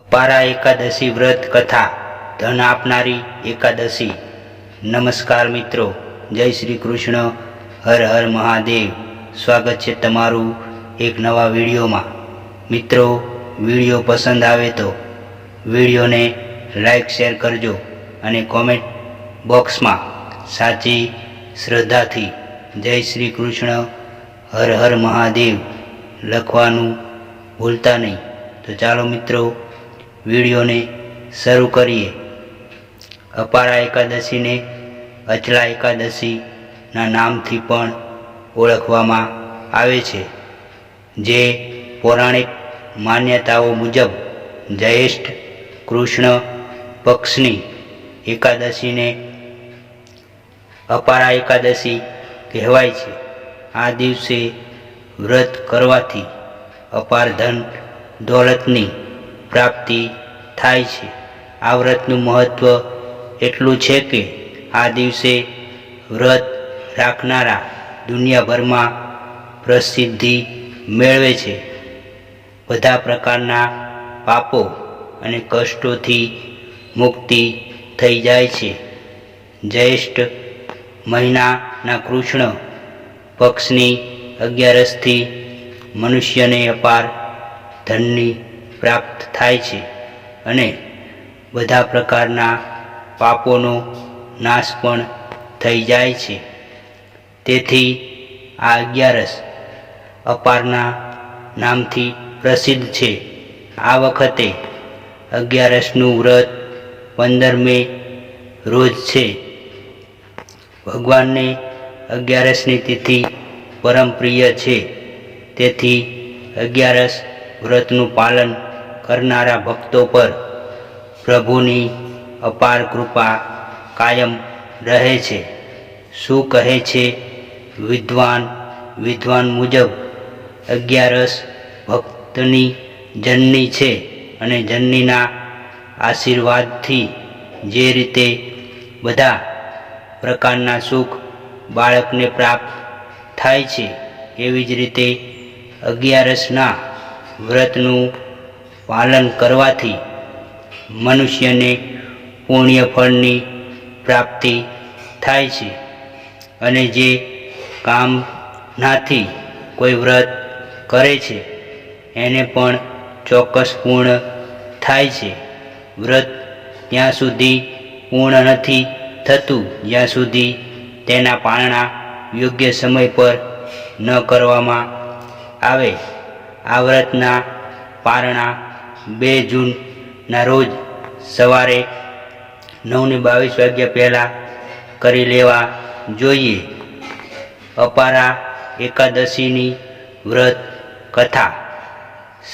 અપારા એકાદશી વ્રત કથા ધન આપનારી એકાદશી। નમસ્કાર મિત્રો, જય શ્રી કૃષ્ણ, હર હર મહાદેવ। સ્વાગત છે તમારું એક નવા વિડીયોમાં। મિત્રો, વિડીયો પસંદ આવે તો વિડીયોને લાઈક શેર કરજો અને કોમેન્ટ બોક્સમાં સાચી શ્રદ્ધાથી જય શ્રી કૃષ્ણ, હર હર મહાદેવ લખવાનું ભૂલતા નહીં। તો ચાલો મિત્રો, વિડીયોને શરૂ કરીએ। અપારા એકાદશીને અચલા એકાદશીના નામથી પણ ઓળખવામાં આવે છે, જે પૌરાણિક માન્યતાઓ મુજબ જ્યેષ્ઠ કૃષ્ણ પક્ષની એકાદશીને અપારા એકાદશી કહેવાય છે। આ દિવસે વ્રત કરવાથી અપાર ધન દોલતની પ્રાપ્તિ થાય છે। આ વ્રતનું મહત્ત્વ એટલું છે કે આ દિવસે વ્રત રાખનારા દુનિયાભરમાં પ્રસિદ્ધિ મેળવે છે, બધા પ્રકારના પાપો અને કષ્ટોથી મુક્તિ થઈ જાય છે। જ્યેષ્ઠ મહિનાના કૃષ્ણ પક્ષની 11થી મનુષ્યને અપાર ધનની પ્રાપ્ત થાય છે અને બધા પ્રકારના પાપોનો નાશ પણ થઈ જાય છે। તેથી આ 11 અપારના નામથી પ્રસિદ્ધ છે। આ વખતે 11નું વ્રત 15મે રોજ છે। ભગવાનને 11ની તિથિ પરમ પ્રિય છે, તેથી 11 વ્રતનું પાલન કરનારા ભક્તો પર પ્રભુની અપાર કૃપા કાયમ રહે છે। શું કહે છે વિદ્વાન મુજબ 11 ભક્તની જનની છે અને જનનીના આશીર્વાદથી જે રીતે બધા પ્રકારના સુખ બાળકને પ્રાપ્ત થાય છે, એવી જ રીતે 11ના વ્રતનું પાલન કરવાથી મનુષ્યને પુણ્ય ફળની પ્રાપ્તિ થાય છે અને જે કામનાથી કોઈ વ્રત કરે છે એને પણ ચોક્કસ પૂર્ણ થાય છે। વ્રત ત્યાં સુધી પૂર્ણ નથી થતું જ્યાં સુધી તેના પારણા યોગ્ય સમય પર ન કરવામાં આવે। આ વ્રતના પારણા 2 જૂનના રોજ સવારે 9:22 વાગ્યા પહેલાં કરી લેવા જોઈએ। અપારા એકાદશીની વ્રત કથા।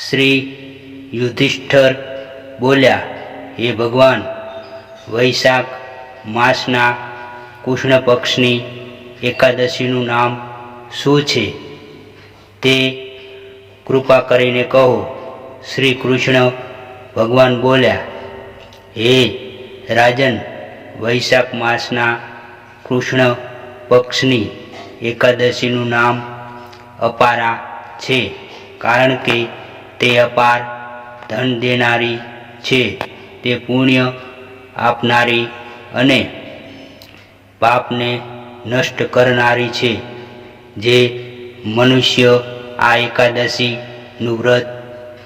શ્રી યુધિષ્ઠર બોલ્યા, હે ભગવાન, વૈશાખ માસના કૃષ્ણ પક્ષની એકાદશીનું નામ શું છે તે કૃપા કરીને કહો। શ્રી કૃષ્ણ ભગવાન બોલ્યા, હે રાજન, વૈશાખ માસના કૃષ્ણ પક્ષની એકાદશીનું નામ અપારા છે, કારણ કે તે અપાર ધન દેનારી છે। તે પુણ્ય આપનારી અને પાપને નષ્ટ કરનારી છે। જે મનુષ્ય આ એકાદશીનું વ્રત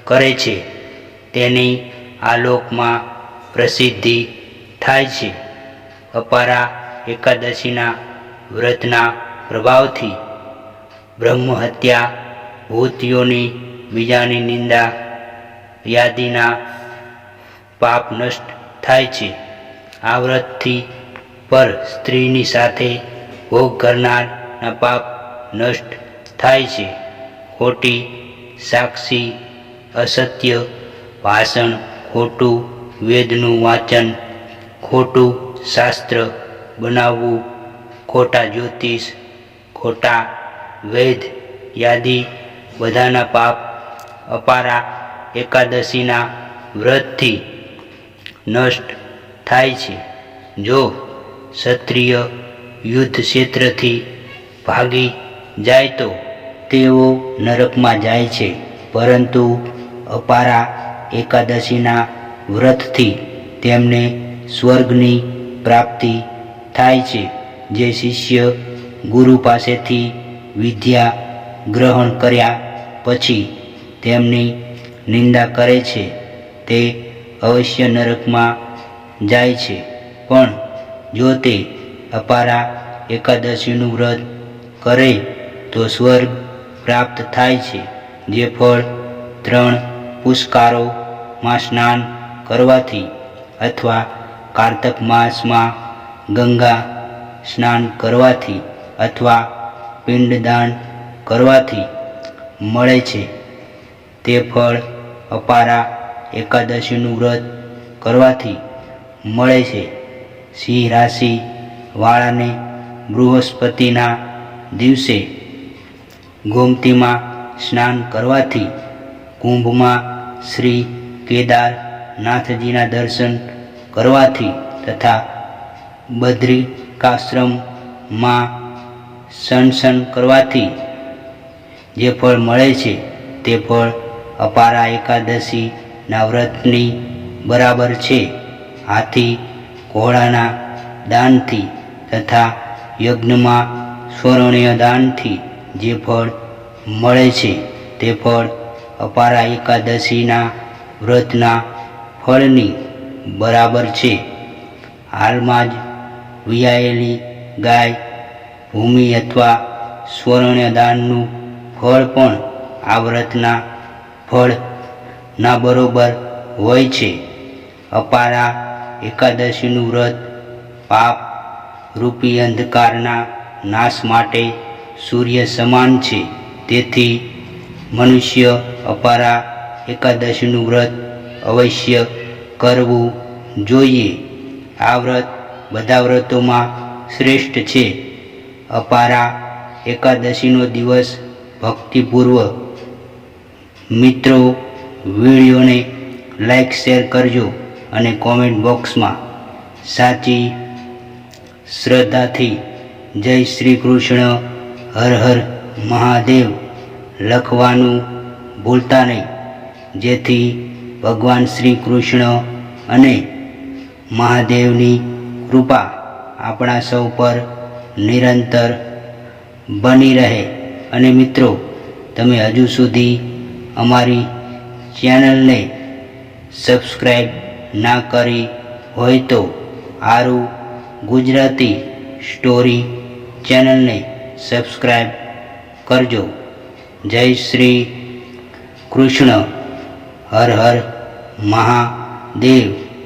કરે છે તેની આ લોકમાં પ્રસિદ્ધિ થાય છે। અપારા એકાદશીના વ્રતના પ્રભાવથી બ્રહ્મહત્યા, ભૂતયોની, બીજાની નિંદા યાદિના પાપ નષ્ટ થાય છે। આ વ્રતથી પર સ્ત્રીની સાથે ભોગ કરનારના પાપ નષ્ટ થાય છે। ખોટી સાક્ષી, અસત્ય ભાષણ, ખોટું વેદનું વાંચન, ખોટું શાસ્ત્ર બનાવવું, ખોટા જ્યોતિષ, ખોટા વેદ યાદી બધાના પાપ અપારા એકાદશીના વ્રતથી નષ્ટ થાય છે। જો ક્ષત્રિય યુદ્ધ ક્ષેત્રથી ભાગી જાય તો તેઓ નરકમાં જાય છે, પરંતુ અપારા એકાદશીના વ્રતથી તેમને સ્વર્ગની પ્રાપ્તિ થાય છે. જે શિષ્ય ગુરુ પાસેથી વિદ્યા ગ્રહણ કર્યા પછી તેમની નિંદા કરે છે તે અવશ્ય નરકમાં જાય છે. પણ જો તે અપારા એકાદશીનું વ્રત કરે તો સ્વર્ગ પ્રાપ્ત થાય છે. જે ફળ 3 પુષ્કરોમાં સ્નાન કરવાથી અથવા કાર્તક માસમાં ગંગા સ્નાન કરવાથી અથવા પિંડદાન કરવાથી મળે છે તે ફળ અપારા એકાદશીનું વ્રત કરવાથી મળે છે. સિંહ રાશિ વાળાને બૃહસ્પતિના દિવસે ગોમતીમાં સ્નાન કરવાથી, કુંભમાં શ્રી કેદારનાથજીના દર્શન કરવાથી તથા બદ્રિકાશ્રમમાં સનસન કરવાથી જે ફળ મળે છે તે ફળ અપારા એકાદશીના વ્રતની બરાબર છે. હાથી ઘોડાના દાનથી તથા યજ્ઞમાં સ્વર્ણ્ય દાનથી જે ફળ મળે છે તે ફળ અપારા એકાદશીના વ્રતના ફળની બરાબર છે. હાલમાં જ વિયાયેલી ગાય, ભૂમિ અથવા સ્વર્ણ્ય દાનનું ફળ પણ આ વ્રતના ફળના બરોબર હોય છે. અપારા એકાદશીનું વ્રત પાપ રૂપી અંધકારના નાશ માટે સૂર્ય સમાન છે. તેથી મનુષ્ય અપારા એકાદશીનું વ્રત અવશ્ય કરવું જોઈએ. આ વ્રત બધા વ્રતોમાં શ્રેષ્ઠ છે. અપારા એકાદશીનો દિવસ ભક્તિપૂર્વક મિત્રો વિડીયોને લાઈક શેર કરજો અને કોમેન્ટ બોક્સમાં સાચી શ્રદ્ધાથી જય શ્રી કૃષ્ણ, હર હર મહાદેવ લખવાનું ભૂલતા નહીં, જેથી ભગવાન શ્રી કૃષ્ણ અને મહાદેવની કૃપા આપણા સૌ પર નિરંતર બની રહે. અને મિત્રો, તમે હજુ સુધી અમારી ચેનલને સબસ્ક્રાઈબ ના કરી હોય તો આરુ ગુજરાતી સ્ટોરી ચેનલને સબસ્ક્રાઈબ કરજો. જય શ્રી કૃષ્ણ, હર હર મહાદેવ.